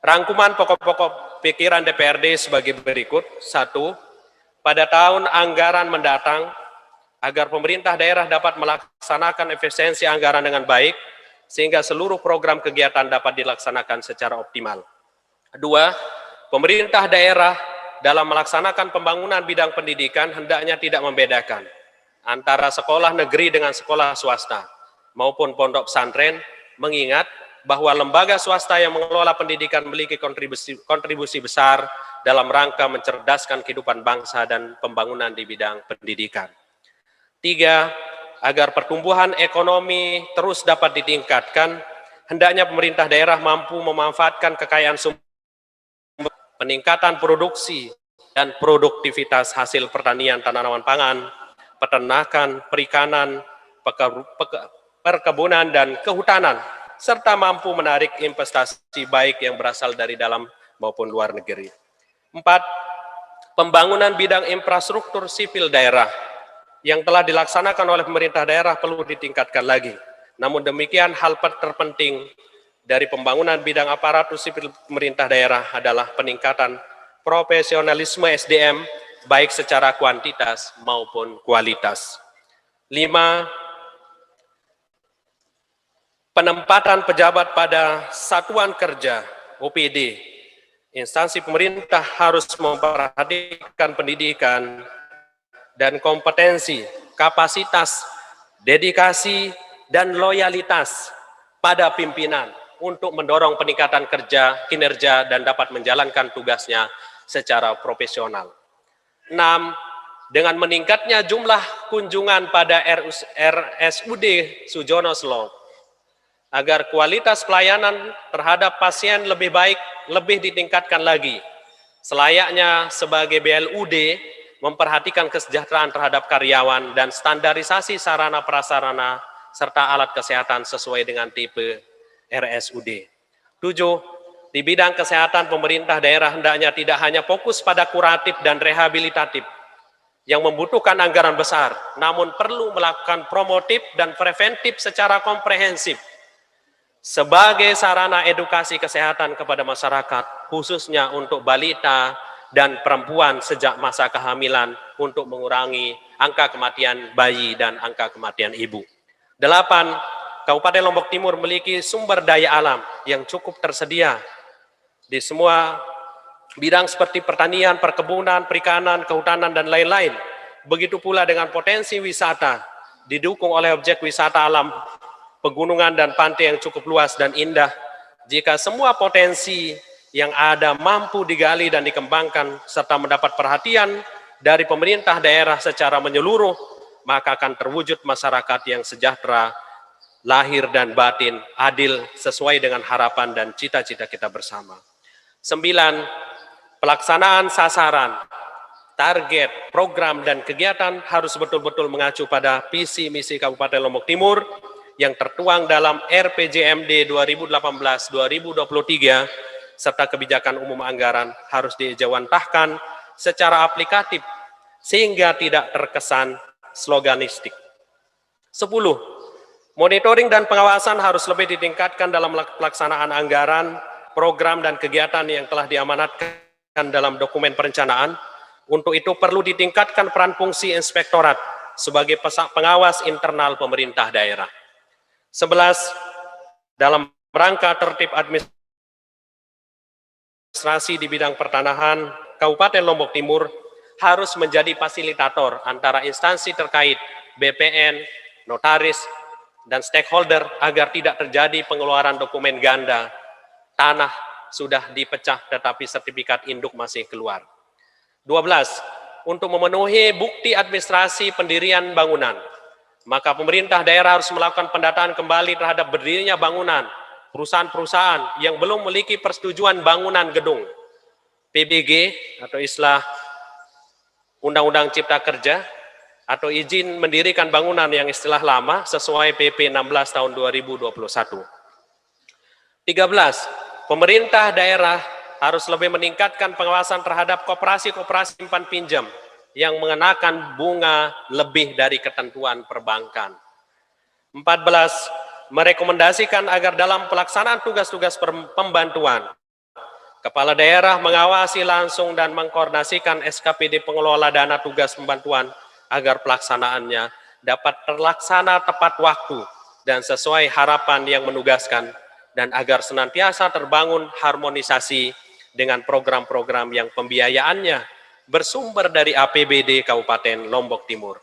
Rangkuman pokok-pokok pikiran DPRD sebagai berikut. 1. Pada tahun anggaran mendatang, agar pemerintah daerah dapat melaksanakan efisiensi anggaran dengan baik, sehingga seluruh program kegiatan dapat dilaksanakan secara optimal. 2. Pemerintah daerah dalam melaksanakan pembangunan bidang pendidikan hendaknya tidak membedakan antara sekolah negeri dengan sekolah swasta maupun pondok pesantren, mengingat bahwa lembaga swasta yang mengelola pendidikan memiliki kontribusi besar dalam rangka mencerdaskan kehidupan bangsa dan pembangunan di bidang pendidikan. 3. Agar pertumbuhan ekonomi terus dapat ditingkatkan, hendaknya pemerintah daerah mampu memanfaatkan kekayaan sumber, peningkatan produksi dan produktivitas hasil pertanian tanaman pangan, peternakan, perikanan, perkebunan, dan kehutanan, serta mampu menarik investasi baik yang berasal dari dalam maupun luar negeri. 4. Pembangunan bidang infrastruktur sipil daerah yang telah dilaksanakan oleh pemerintah daerah perlu ditingkatkan lagi. Namun demikian, hal terpenting dari pembangunan bidang aparatur sipil pemerintah daerah adalah peningkatan profesionalisme SDM, baik secara kuantitas maupun kualitas. 5. Penempatan pejabat pada satuan kerja OPD. Instansi pemerintah harus memperhatikan pendidikan dan kompetensi, kapasitas, dedikasi, dan loyalitas pada pimpinan untuk mendorong peningkatan kinerja dan dapat menjalankan tugasnya secara profesional. 6. Dengan meningkatnya jumlah kunjungan pada RSUD Sujono Slow, agar kualitas pelayanan terhadap pasien lebih baik, lebih ditingkatkan lagi. Selayaknya sebagai BLUD, memperhatikan kesejahteraan terhadap karyawan dan standarisasi sarana prasarana serta alat kesehatan sesuai dengan tipe RSUD. 7. Di bidang kesehatan, pemerintah daerah hendaknya tidak hanya fokus pada kuratif dan rehabilitatif yang membutuhkan anggaran besar, namun perlu melakukan promotif dan preventif secara komprehensif sebagai sarana edukasi kesehatan kepada masyarakat, khususnya untuk balita dan perempuan sejak masa kehamilan untuk mengurangi angka kematian bayi dan angka kematian ibu. 8. Kabupaten Lombok Timur memiliki sumber daya alam yang cukup tersedia di semua bidang seperti pertanian, perkebunan, perikanan, kehutanan, dan lain-lain. Begitu pula dengan potensi wisata, didukung oleh objek wisata alam, pegunungan dan pantai yang cukup luas dan indah. Jika semua potensi yang ada mampu digali dan dikembangkan serta mendapat perhatian dari pemerintah daerah secara menyeluruh, maka akan terwujud masyarakat yang sejahtera, lahir dan batin, adil, sesuai dengan harapan dan cita-cita kita bersama. 9. Pelaksanaan sasaran, target, program, dan kegiatan harus betul-betul mengacu pada visi misi Kabupaten Lombok Timur yang tertuang dalam RPJMD 2018-2023 serta kebijakan umum anggaran harus diejawantahkan secara aplikatif sehingga tidak terkesan sloganistik. 10. Monitoring dan pengawasan harus lebih ditingkatkan dalam pelaksanaan anggaran, program, dan kegiatan yang telah diamanatkan dalam dokumen perencanaan. Untuk itu perlu ditingkatkan peran fungsi inspektorat sebagai pengawas internal pemerintah daerah. 11. Dalam rangka tertib administrasi di bidang pertanahan, Kabupaten Lombok Timur harus menjadi fasilitator antara instansi terkait, BPN, notaris, dan stakeholder agar tidak terjadi pengeluaran dokumen ganda, tanah sudah dipecah tetapi sertifikat induk masih keluar. 12. Untuk memenuhi bukti administrasi pendirian bangunan, maka pemerintah daerah harus melakukan pendataan kembali terhadap berdirinya bangunan, perusahaan-perusahaan yang belum memiliki persetujuan bangunan gedung, PBG atau istilah Undang-Undang Cipta Kerja, atau izin mendirikan bangunan yang istilah lama sesuai PP 16 tahun 2021. 13. Pemerintah daerah harus lebih meningkatkan pengawasan terhadap koperasi-koperasi simpan pinjam yang mengenakan bunga lebih dari ketentuan perbankan. 14. Merekomendasikan agar dalam pelaksanaan tugas-tugas pembantuan, Kepala daerah mengawasi langsung dan mengkoordinasikan SKPD pengelola dana tugas pembantuan agar pelaksanaannya dapat terlaksana tepat waktu dan sesuai harapan yang menugaskan, dan agar senantiasa terbangun harmonisasi dengan program-program yang pembiayaannya bersumber dari APBD Kabupaten Lombok Timur.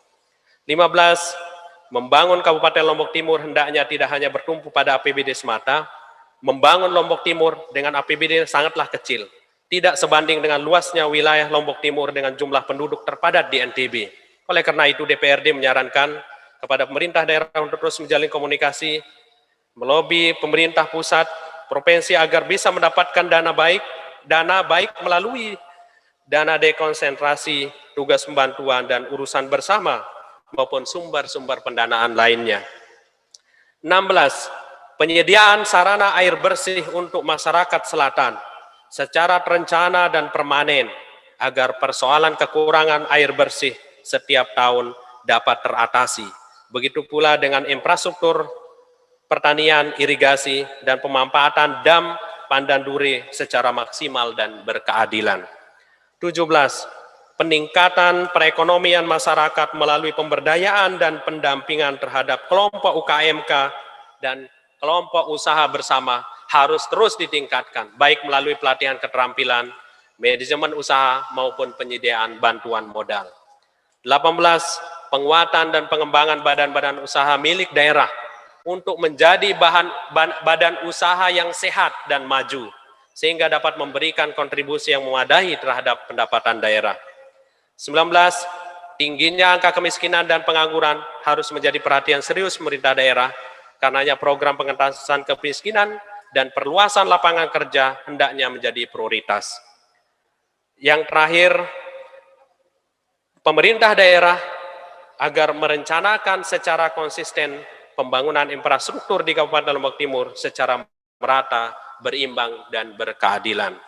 15. Membangun Kabupaten Lombok Timur hendaknya tidak hanya bertumpu pada APBD semata. Membangun Lombok Timur dengan APBD sangatlah kecil, tidak sebanding dengan luasnya wilayah Lombok Timur dengan jumlah penduduk terpadat di NTB. Oleh karena itu DPRD menyarankan kepada pemerintah daerah untuk terus menjalin komunikasi, melobi pemerintah pusat, provinsi agar bisa mendapatkan dana baik melalui dana dekonsentrasi, tugas pembantuan dan urusan bersama maupun sumber-sumber pendanaan lainnya. 16. Penyediaan sarana air bersih untuk masyarakat selatan secara terencana dan permanen agar persoalan kekurangan air bersih setiap tahun dapat teratasi. Begitu pula dengan infrastruktur pertanian, irigasi, dan pemanfaatan dam Pandan Duri secara maksimal dan berkeadilan. 17. Peningkatan perekonomian masyarakat melalui pemberdayaan dan pendampingan terhadap kelompok UKMK dan kelompok usaha bersama harus terus ditingkatkan, baik melalui pelatihan keterampilan, manajemen usaha, maupun penyediaan bantuan modal. 18. Penguatan dan pengembangan badan-badan usaha milik daerah untuk menjadi badan usaha yang sehat dan maju, sehingga dapat memberikan kontribusi yang memadai terhadap pendapatan daerah. 19. Tingginya angka kemiskinan dan pengangguran harus menjadi perhatian serius pemerintah daerah. Karenanya program pengentasan kemiskinan dan perluasan lapangan kerja hendaknya menjadi prioritas. Yang terakhir, pemerintah daerah agar merencanakan secara konsisten pembangunan infrastruktur di Kabupaten Lombok Timur secara merata, berimbang, dan berkeadilan.